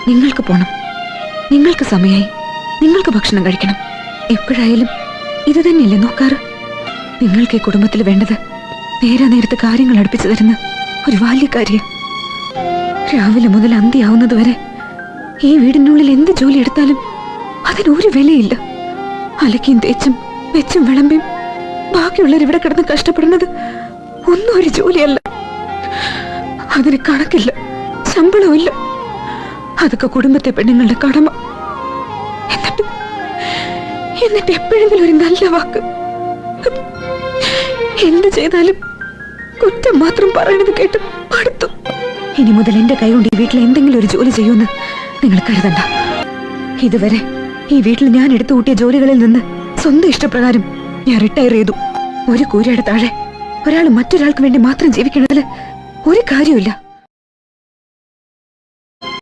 നിങ്ങൾക്ക് പോണം, നിങ്ങൾക്ക് സമയായി, നിങ്ങൾക്ക് ഭക്ഷണം കഴിക്കണം. എപ്പോഴായാലും ഇത് തന്നെയല്ലേ നോക്കാറ്? നിങ്ങൾക്ക് ഈ കുടുംബത്തിൽ വേണ്ടത് നേരാ നേരത്തെ കാര്യങ്ങൾ അടുപ്പിച്ചു തരുന്ന ഒരു ബാല്യക്കാരിയെ. രാവിലെ മുതൽ അന്തിയാവുന്നത് വരെ ഈ വീടിനുള്ളിൽ എന്ത് ജോലി എടുത്താലും അതിനൊരു വിലയില്ല. അലക്കിയും തേച്ചും വെച്ചും വിളമ്പിയും ബാക്കിയുള്ളവർ ഇവിടെ കിടന്ന് കഷ്ടപ്പെടുന്നത് ഒന്നും ഒരു ജോലിയല്ല. അതിന് കണക്കില്ല, ശമ്പളവും ഇല്ല. അതൊക്കെ കുടുംബത്തെ പെണ്ണുങ്ങളുടെ കടമ. എന്നിട്ട് എപ്പോഴെങ്കിലും ഒരു നല്ല വാക്ക്, എന്ത് ചെയ്താലും കുറ്റം മാത്രം പറയണത് കേട്ട് മടുത്തു. ഇനി മുതൽ എന്റെ കൈ കൊണ്ട് ഈ വീട്ടിൽ എന്തെങ്കിലും ഒരു ജോലി ചെയ്യുമെന്ന് നിങ്ങൾ കരുതണ്ട. ഇതുവരെ ഈ വീട്ടിൽ ഞാൻ എടുത്തു കൂട്ടിയ ജോലികളിൽ നിന്ന് സ്വന്തം ഇഷ്ടപ്രകാരം ഞാൻ റിട്ടയർ ചെയ്തു. ഒരു കൂരയുടെ താഴെ ഒരാൾ മറ്റൊരാൾക്ക് വേണ്ടി മാത്രം ജീവിക്കണതിൽ ഒരു കാര്യമില്ല.